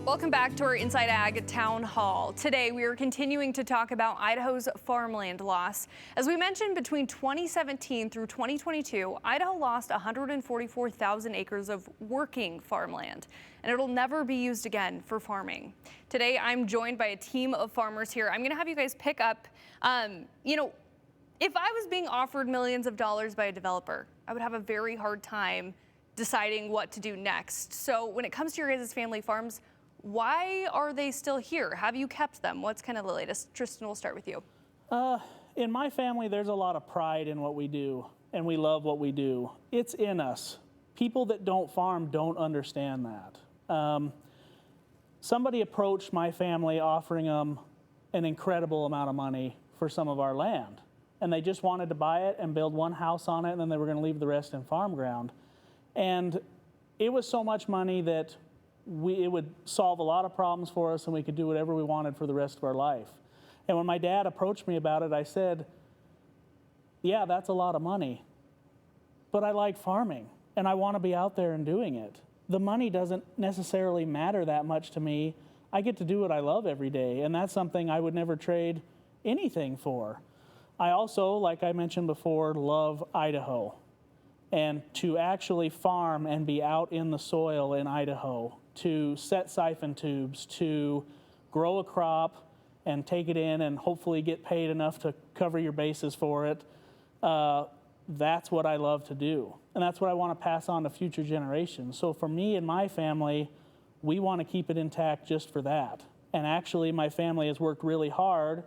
Welcome back to our Inside Ag Town Hall. Today, we are continuing to talk about Idaho's farmland loss. As we mentioned, between 2017 through 2022, Idaho lost 144,000 acres of working farmland, and it'll never be used again for farming. Today, I'm joined by a team of farmers here. I'm going to have you guys pick up, if I was being offered millions of dollars by a developer, I would have a very hard time deciding what to do next. So when it comes to your guys' family farms, why are they still here? Have you kept them? What's kind of the latest? Tristan, we'll start with you. In my family, there's a lot of pride in what we do, and we love what we do. It's in us. People that don't farm don't understand that. Somebody approached my family offering them an incredible amount of money for some of our land, and they just wanted to buy it and build one house on it, and then they were going to leave the rest in farm ground. And it was so much money that it would solve a lot of problems for us, and we could do whatever we wanted for the rest of our life. And when my dad approached me about it, I said, yeah, that's a lot of money, but I like farming, and I want to be out there and doing it. The money doesn't necessarily matter that much to me. I get to do what I love every day, and that's something I would never trade anything for. I also, like I mentioned before, love Idaho. And to actually farm and be out in the soil in Idaho, to set siphon tubes, to grow a crop and take it in and hopefully get paid enough to cover your bases for it, that's what I love to do. And that's what I want to pass on to future generations. So for me and my family, we want to keep it intact just for that. And actually, my family has worked really hard,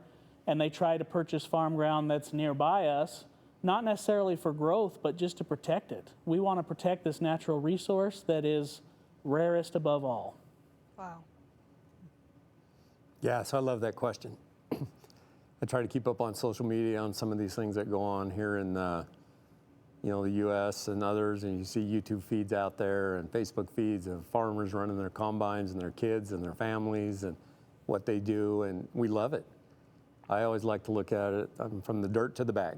and they try to purchase farm ground that's nearby us, not necessarily for growth, but just to protect it. We want to protect this natural resource that is rarest above all. Wow. Yeah, so I love that question. I try to keep up on social media on some of these things that go on here in the U.S. and others, and you see YouTube feeds out there and Facebook feeds of farmers running their combines and their kids and their families and what they do, and we love it. I always like to look at it from the dirt to the bag.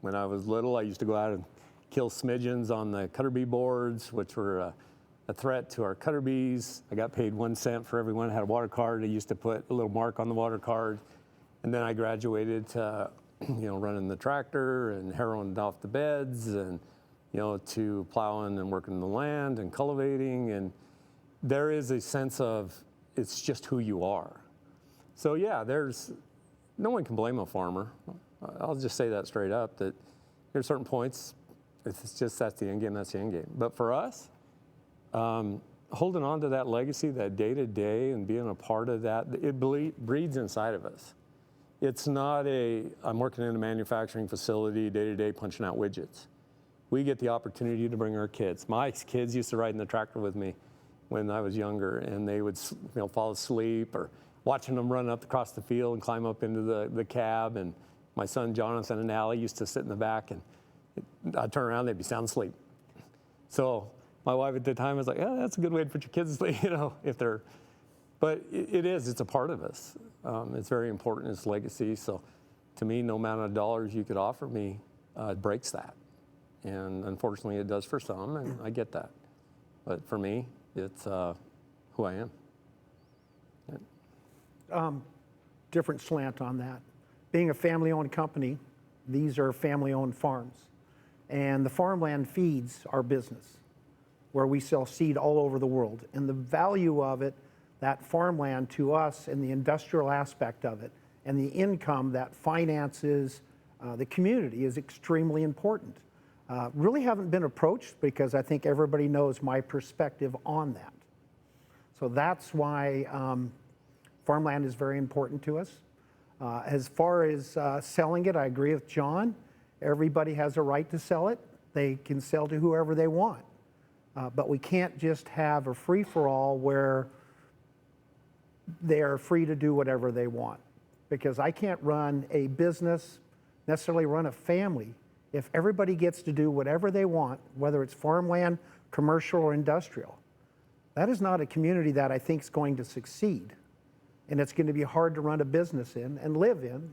When I was little, I used to go out and kill smidgens on the cutter bee boards, which were a threat to our cutter bees. I got paid 1 cent for everyone that had a water card. I used to put a little mark on the water card. And then I graduated to, running the tractor and harrowing off the beds and, to plowing and working the land and cultivating. And there is a sense of it's just who you are. So yeah, no one can blame a farmer. I'll just say that straight up, that there are certain points, it's just that's the end game, that's the end game. But for us, holding on to that legacy, that day-to-day and being a part of that, it breeds inside of us. It's not I'm working in a manufacturing facility day-to-day punching out widgets. We get the opportunity to bring our kids. My kids used to ride in the tractor with me when I was younger, and they would fall asleep, or watching them run up across the field and climb up into the cab. And my son Jonathan and Allie used to sit in the back, and I'd turn around, they'd be sound asleep. So my wife at the time was like, that's a good way to put your kids to sleep, if they're, but it's a part of us. It's very important, it's legacy. So to me, no amount of dollars you could offer me breaks that. And unfortunately it does for some, and I get that. But for me, it's who I am. Different slant on that. Being a family-owned company, these are family-owned farms. And the farmland feeds our business, where we sell seed all over the world. And the value of it, that farmland to us and the industrial aspect of it, and the income that finances the community is extremely important. Really haven't been approached because I think everybody knows my perspective on that. So that's why farmland is very important to us. As far as selling it, I agree with John. Everybody has a right to sell it. They can sell to whoever they want. But we can't just have a free-for-all where they are free to do whatever they want. Because I can't run a business, necessarily run a family, if everybody gets to do whatever they want, whether it's farmland, commercial, or industrial. That is not a community that I think is going to succeed. And it's going to be hard to run a business in and live in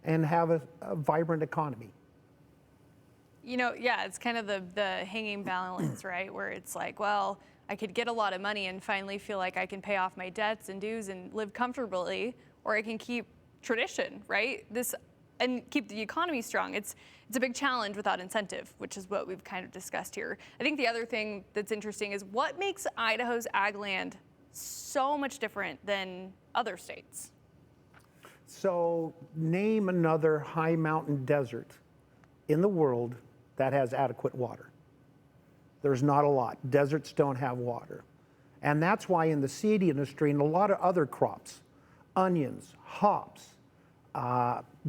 and have a vibrant economy. Yeah, it's kind of the hanging balance, right? Where it's like, well, I could get a lot of money and finally feel like I can pay off my debts and dues and live comfortably, or I can keep tradition, right? And keep the economy strong. It's a big challenge without incentive, which is what we've kind of discussed here. I think the other thing that's interesting is what makes Idaho's ag land so much different than other states. So name another high mountain desert in the world that has adequate water. There's not a lot. Deserts don't have water. And that's why in the seed industry and a lot of other crops, onions, hops,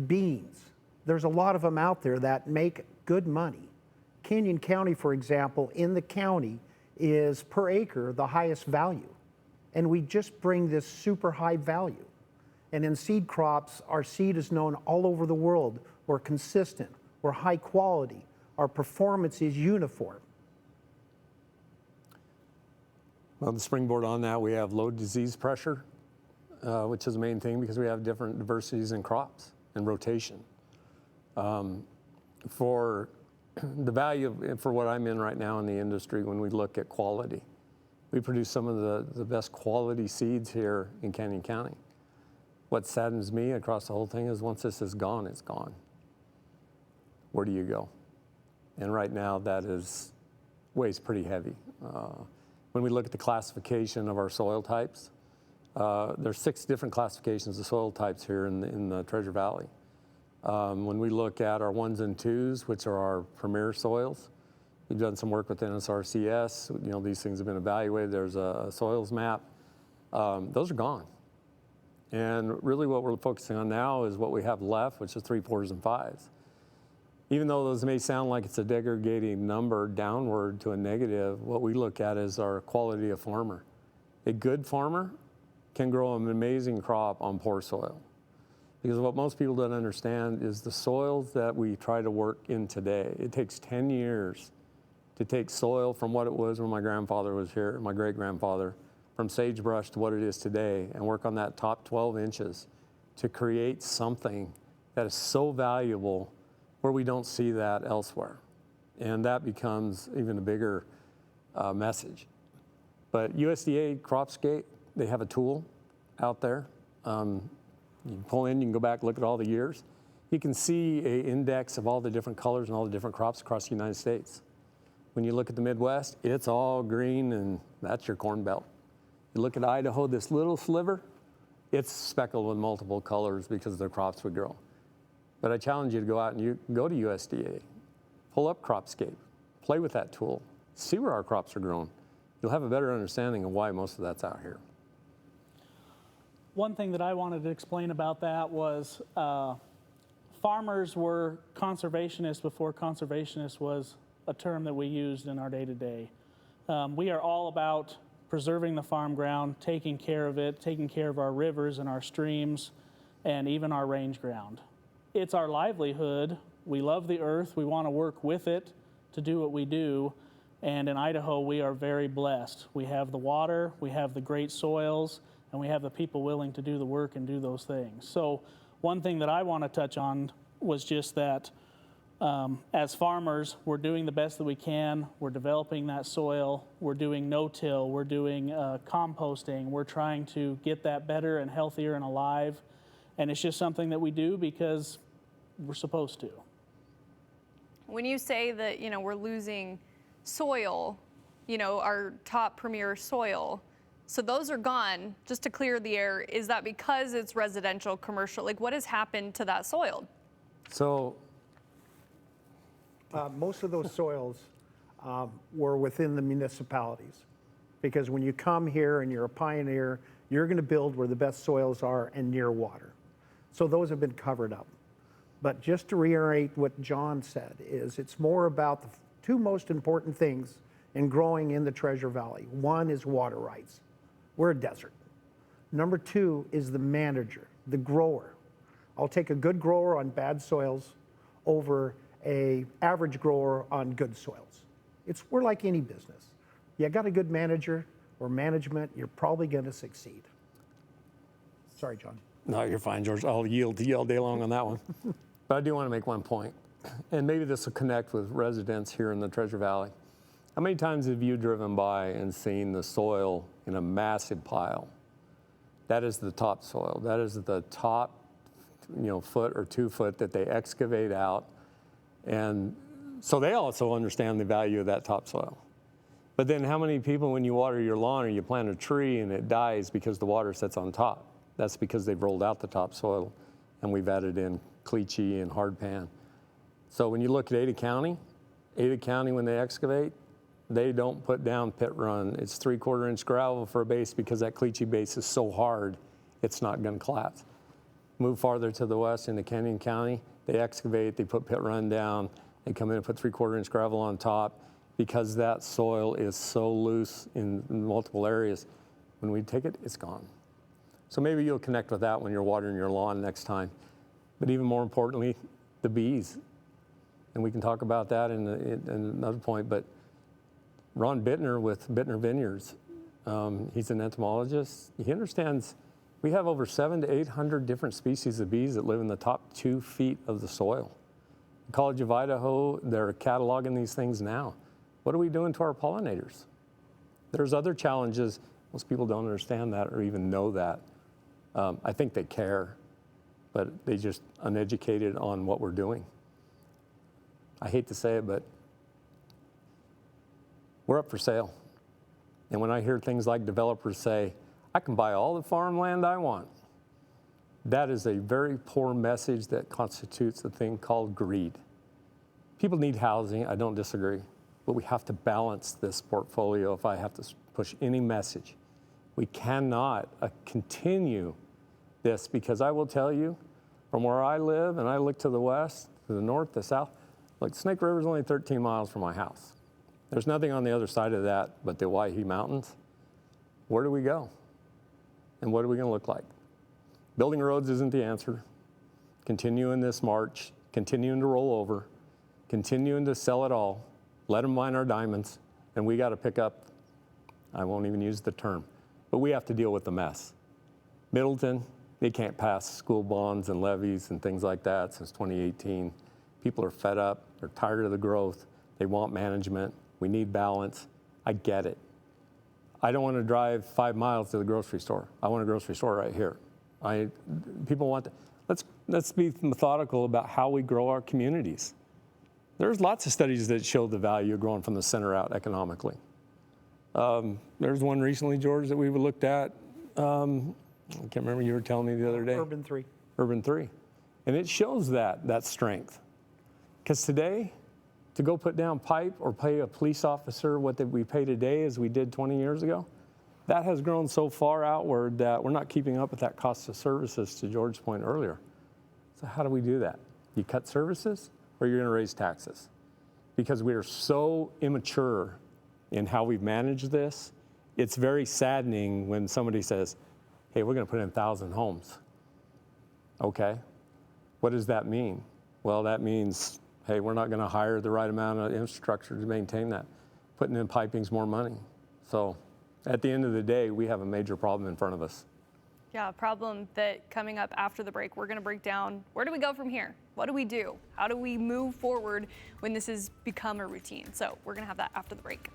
beans, there's a lot of them out there that make good money. Kenyon County, for example, in the county is per acre the highest value. And we just bring this super high value. And in seed crops, our seed is known all over the world. We're consistent, we're high quality, our performance is uniform. Well, the springboard on that, we have low disease pressure, which is the main thing because we have different diversities in crops and rotation. For the value for what I'm in right now in the industry, when we look at quality, we produce some of the best quality seeds here in Kenyon County. What saddens me across the whole thing is once this is gone, it's gone. Where do you go? And right now that weighs pretty heavy. When we look at the classification of our soil types, there's 6 different classifications of soil types here in the Treasure Valley. When we look at our 1s and 2s, which are our premier soils, we've done some work with NSRCS. You know, these things have been evaluated. There's a soils map. Those are gone. And really what we're focusing on now is what we have left, which is 3, 4s, and 5s. Even though those may sound like it's a degrading number downward to a negative, what we look at is our quality of farmer. A good farmer can grow an amazing crop on poor soil. Because what most people don't understand is the soils that we try to work in today, it takes 10 years to take soil from what it was when my grandfather was here, my great-grandfather, from sagebrush to what it is today, and work on that top 12 inches to create something that is so valuable where we don't see that elsewhere. And that becomes even a bigger message. But USDA Cropscape, they have a tool out there. You can pull in, you can go back, look at all the years. You can see an index of all the different colors and all the different crops across the United States. When you look at the Midwest, it's all green and that's your corn belt. You look at Idaho, this little sliver, it's speckled with multiple colors because their crops would grow. But I challenge you to go out and you go to USDA, pull up Cropscape, play with that tool, see where our crops are grown. You'll have a better understanding of why most of that's out here. One thing that I wanted to explain about that was farmers were conservationists before conservationist was a term that we used in our day-to-day. We are all about preserving the farm ground, taking care of it, taking care of our rivers and our streams, and even our range ground. It's our livelihood. We love the earth. We want to work with it to do what we do. And in Idaho, we are very blessed. We have the water, we have the great soils, and we have the people willing to do the work and do those things. So one thing that I want to touch on was just that as farmers, we're doing the best that we can. We're developing that soil. We're doing no-till. We're doing composting. We're trying to get that better and healthier and alive. And it's just something that we do because we're supposed to. When you say that, we're losing soil, our top premier soil, so those are gone, just to clear the air, is that because it's residential, commercial? Like, what has happened to that soil? So most of those soils were within the municipalities. Because when you come here and you're a pioneer, you're going to build where the best soils are and near water. So those have been covered up. But just to reiterate what John said, is it's more about the 2 most important things in growing in the Treasure Valley. 1 is water rights. We're a desert. Number 2 is the manager, the grower. I'll take a good grower on bad soils over an average grower on good soils. We're like any business. You got a good manager or management, you're probably going to succeed. Sorry, John. No, you're fine, George. I'll yield to you all day long on that one. But I do want to make one point, and maybe this will connect with residents here in the Treasure Valley. How many times have you driven by and seen the soil in a massive pile? That is the topsoil. That is the top, foot or 2 foot that they excavate out. And so they also understand the value of that topsoil. But then how many people, when you water your lawn or you plant a tree and it dies because the water sits on top? That's because they've rolled out the topsoil and we've added in caliche and hardpan. So when you look at Ada County, when they excavate, they don't put down pit run. It's 3/4 inch gravel for a base because that caliche base is so hard, it's not going to collapse. Move farther to the west into Canyon County, they excavate, they put pit run down, they come in and put 3/4 inch gravel on top because that soil is so loose in multiple areas. When we take it, it's gone. So maybe you'll connect with that when you're watering your lawn next time. But even more importantly, the bees. And we can talk about that in another point, but Ron Bittner with Bittner Vineyards, he's an entomologist. He understands we have over 700 to 800 different species of bees that live in the top 2 feet of the soil. The College of Idaho, they're cataloging these things now. What are we doing to our pollinators? There's other challenges. Most people don't understand that or even know that. I think they care, but they just uneducated on what we're doing. I hate to say it, but we're up for sale. And when I hear things like developers say, I can buy all the farmland I want, that is a very poor message that constitutes a thing called greed. People need housing, I don't disagree, but we have to balance this portfolio if I have to push any message. We cannot continue this because I will tell you, from where I live and I look to the west, to the north, the south, look, Snake River is only 13 miles from my house. There's nothing on the other side of that but the Owyhee Mountains. Where do we go? And what are we going to look like? Building roads isn't the answer. Continuing this march, continuing to roll over, continuing to sell it all, let them mine our diamonds, and we got to pick up, I won't even use the term, but we have to deal with the mess. Middleton, they can't pass school bonds and levies and things like that since 2018. People are fed up, they're tired of the growth, they want management, we need balance. I get it. I don't want to drive 5 miles to the grocery store. I want a grocery store right here. People want to, let's be methodical about how we grow our communities. There's lots of studies that show the value of growing from the center out economically. There's one recently, George, that we looked at. I can't remember, you were telling me the other day. Urban 3. Urban 3. And it shows that strength. Because today, to go put down pipe or pay a police officer what we pay today as we did 20 years ago, that has grown so far outward that we're not keeping up with that cost of services, to George's point earlier. So how do we do that? You cut services or you're going to raise taxes? Because we are so immature in how we've managed this, it's very saddening when somebody says, hey, we're going to put in 1,000 homes. Okay, what does that mean? Well, that means, hey, we're not going to hire the right amount of infrastructure to maintain that. Putting in piping's more money. So at the end of the day, we have a major problem in front of us. Yeah, a problem that coming up after the break, we're going to break down, where do we go from here? What do we do? How do we move forward when this has become a routine? So we're going to have that after the break.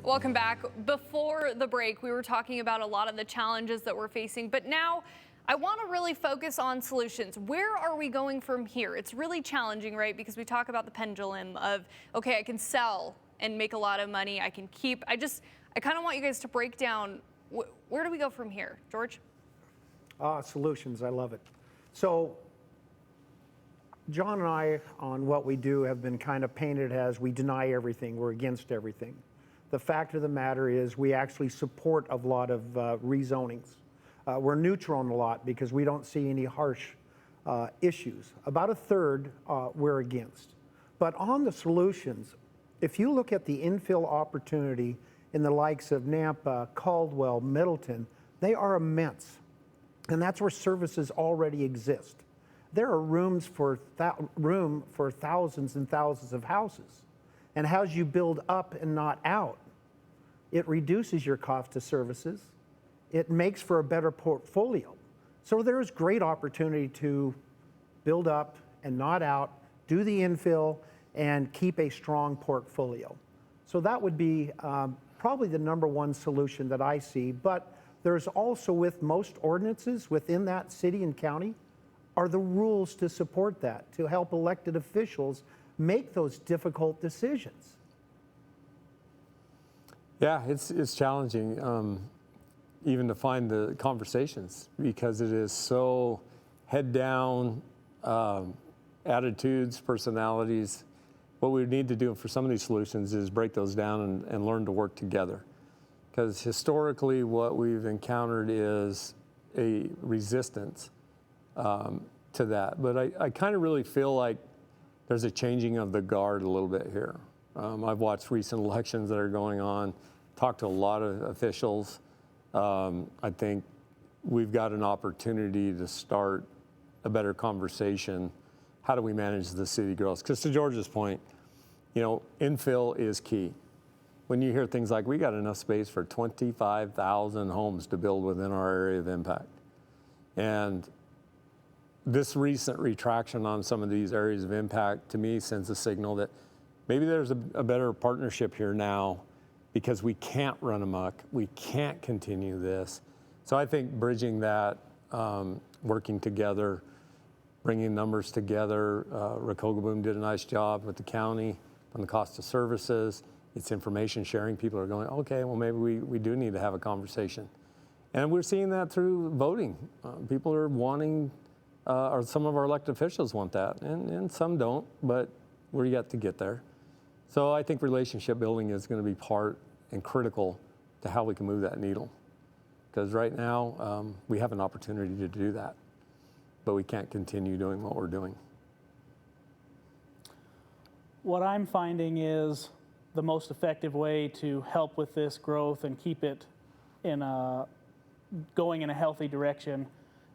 Welcome back. Before the break, we were talking about a lot of the challenges that we're facing, but now I want to really focus on solutions. Where are we going from here? It's really challenging, right? Because we talk about the pendulum of, okay, I can sell and make a lot of money. I can keep. I kind of want you guys to break down, where do we go from here? George? Solutions, I love it. So John and I, on what we do, have been kind of painted as we deny everything, we're against everything. The fact of the matter is we actually support a lot of rezonings. We're neutral on a lot because we don't see any harsh issues. About a third we're against. But on the solutions, if you look at the infill opportunity in the likes of Nampa, Caldwell, Middleton, they are immense. And that's where services already exist. There are room for thousands and thousands of houses. And as you build up and not out, it reduces your cost of services. it makes for a better portfolio. So there's great opportunity to build up and not out, do the infill, and keep a strong portfolio. So that would be probably the number one solution that I see. But there's also, with most ordinances within that city and county, are the rules to support that, to help elected officials make those difficult decisions. Yeah, it's challenging even to find the conversations, because it is so head down, attitudes, personalities. What we need to do for some of these solutions is break those down and learn to work together. Because historically what we've encountered is a resistance to that. But I kind of really feel like there's a changing of the guard a little bit here. I've watched recent elections that are going on, talked to a lot of officials. I think we've got an opportunity to start a better conversation. How do we manage the city growth? Because to George's point, you know, infill is key. When you hear things like, we got enough space for 25,000 homes to build within our area of impact. And this recent retraction on some of these areas of impact, to me, sends a signal that maybe there's a better partnership here now, because we can't run amok. We can't continue this. So I think bridging that, working together, bringing numbers together. Rakogaboom did a nice job with the county on the cost of services. It's information sharing. People are going, okay, well, maybe we do need to have a conversation. And we're seeing that through voting. People are wanting, or some of our elected officials want that, and some don't, but we're yet to get there. So I think relationship building is going to be part and critical to how we can move that needle. Because right now, we have an opportunity to do that, but we can't continue doing what we're doing. What I'm finding is the most effective way to help with this growth and keep it going in a healthy direction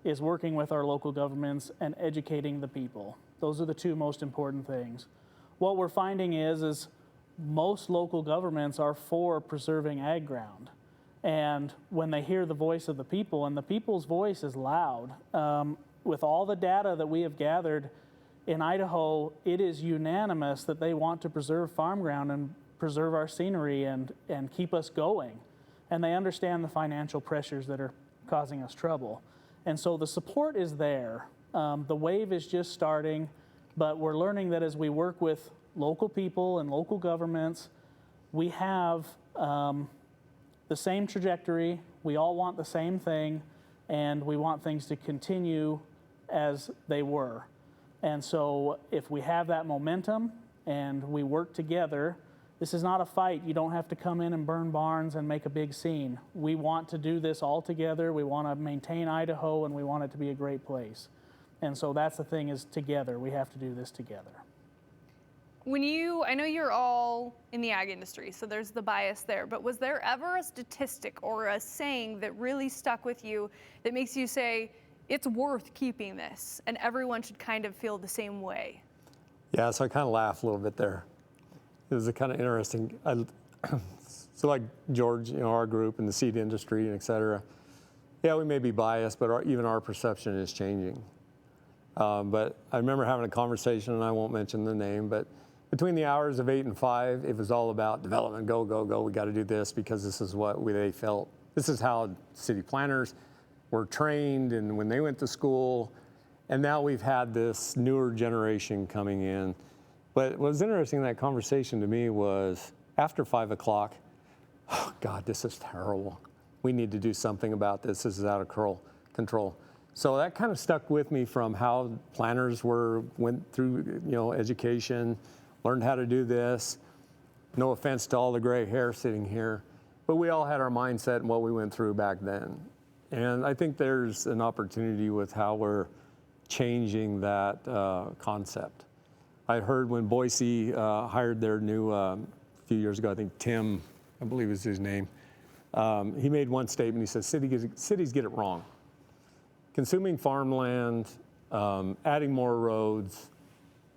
is working with our local governments and educating the people. Those are the two most important things. What we're finding is most local governments are for preserving ag ground. And when they hear the voice of the people, and the people's voice is loud, with all the data that we have gathered in Idaho, it is unanimous that they want to preserve farm ground and preserve our scenery and keep us going. And they understand the financial pressures that are causing us trouble. And so the support is there. The wave is just starting, but we're learning that as we work with local people and local governments, we have the same trajectory. We all want the same thing, and we want things to continue as they were. And so if we have that momentum and we work together, this is not a fight. You don't have to come in and burn barns and make a big scene. We want to do this all together. We want to maintain Idaho, and we want it to be a great place. And so that's the thing, is together. We have to do this together. I know you're all in the ag industry, so there's the bias there, but was there ever a statistic or a saying that really stuck with you that makes you say, it's worth keeping this, and everyone should kind of feel the same way? Yeah, so I kind of laugh a little bit there. It was a kind of interesting. So like George, you know, our group in the seed industry and et cetera, yeah, we may be biased, but even our perception is changing. But I remember having a conversation, and I won't mention the name, but between the hours of 8 and 5, it was all about development, go, go, go. We got to do this because this is what they felt. This is how city planners were trained and when they went to school. And now we've had this newer generation coming in. But what was interesting in that conversation to me was after 5 o'clock, oh God, this is terrible. We need to do something about this. This is out of control. So that kind of stuck with me from how planners went through, you know, education, learned how to do this. No offense to all the gray hair sitting here, but we all had our mindset and what we went through back then. And I think there's an opportunity with how we're changing that concept. I heard when Boise hired their new, a few years ago, I think Tim, I believe is his name, he made one statement. He said, cities get it wrong. Consuming farmland, adding more roads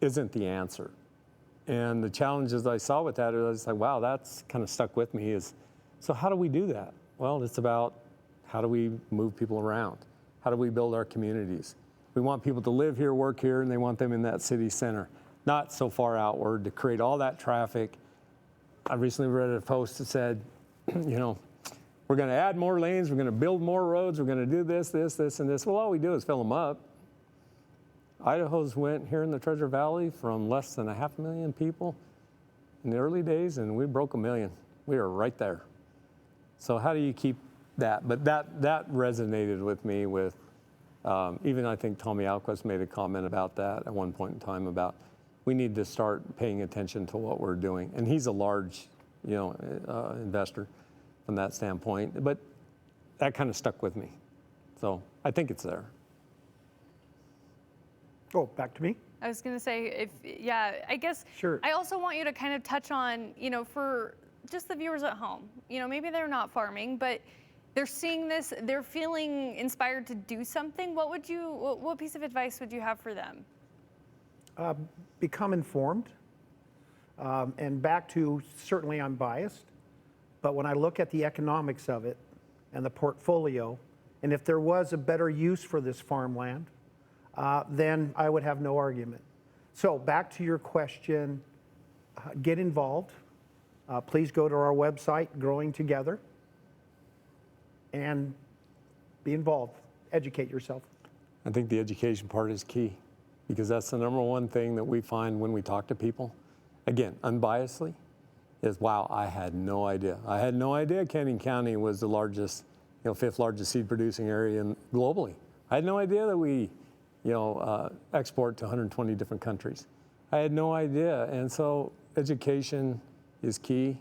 isn't the answer. And the challenges I saw with that, I was like, wow, that's kind of stuck with me, is, so how do we do that? Well, it's about How do we move people around? How do we build our communities? We want people to live here, work here, and they want them in that city center, not so far outward to create all that traffic. I recently read a post that said, we're going to add more lanes, we're going to build more roads, we're going to do this, this, this, and this. Well, all we do is fill them up. Idaho's went here in the Treasure Valley from less than 500,000 people in the early days, and we broke 1 million. We are right there. So how do you keep that? But that resonated with me with, even I think Tommy Alquist made a comment about that at one point in time about we need to start paying attention to what we're doing. And he's a large, investor from that standpoint, but that kind of stuck with me. So I think it's there. Oh, back to me? I was going to say, I guess Sure. I also want you to kind of touch on, for just the viewers at home, maybe they're not farming, but they're seeing this, they're feeling inspired to do something. What piece of advice would you have for them? Become informed. And back to, certainly I'm biased, but when I look at the economics of it and the portfolio, and if there was a better use for this farmland, then I would have no argument. So back to your question, get involved. Please go to our website, Growing Together, and be involved. Educate yourself. I think the education part is key because that's the number one thing that we find when we talk to people. Again, unbiasedly, is wow, I had no idea. I had no idea Canyon County was the largest, 5th largest seed producing area globally. I had no idea that we, export to 120 different countries. I had no idea. And so education is key.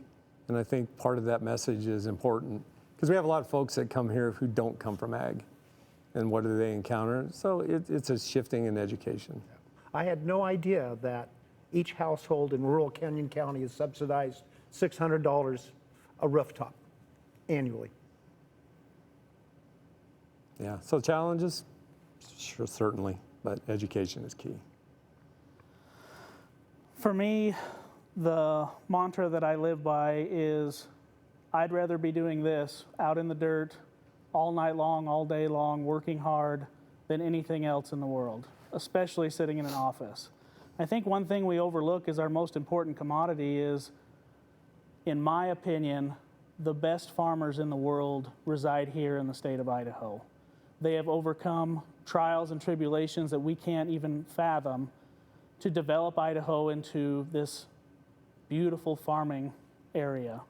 And I think part of that message is important because we have a lot of folks that come here who don't come from ag. And what do they encounter? So it's a shifting in education. I had no idea that each household in rural Canyon County is subsidized $600 a rooftop annually. Yeah, so challenges, sure, certainly, but education is key. For me, the mantra that I live by is I'd rather be doing this out in the dirt all night long, all day long, working hard than anything else in the world, especially sitting in an office. I think one thing we overlook is our most important commodity is, in my opinion, the best farmers in the world reside here in the state of Idaho. They have overcome trials and tribulations that we can't even fathom to develop Idaho into this beautiful farming area.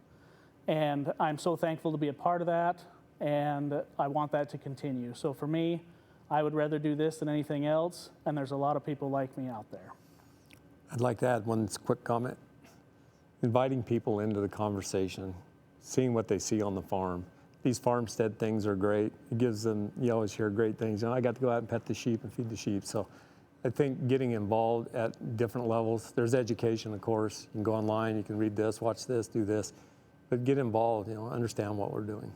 And I'm so thankful to be a part of that, and I want that to continue. So for me, I would rather do this than anything else, and there's a lot of people like me out there. I'd like to add one quick comment. Inviting people into the conversation, seeing what they see on the farm. These farmstead things are great. It gives them, you always hear great things. I got to go out and pet the sheep and feed the sheep. So I think getting involved at different levels, there's education, of course. You can go online, you can read this, watch this, do this. But get involved, understand what we're doing.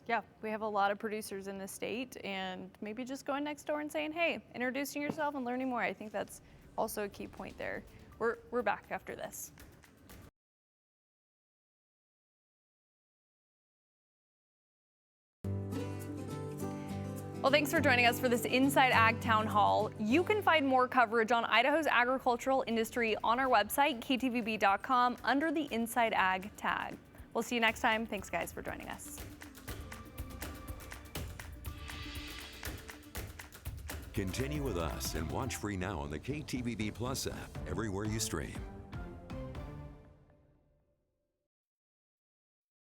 Yeah, we have a lot of producers in the state, and maybe just going next door and saying, hey, introducing yourself and learning more. I think that's also a key point there. We're back after this. Well, thanks for joining us for this Inside Ag Town Hall. You can find more coverage on Idaho's agricultural industry on our website, ktvb.com, under the Inside Ag tag. We'll see you next time. Thanks, guys, for joining us. Continue with us and watch free now on the KTVB Plus app everywhere you stream.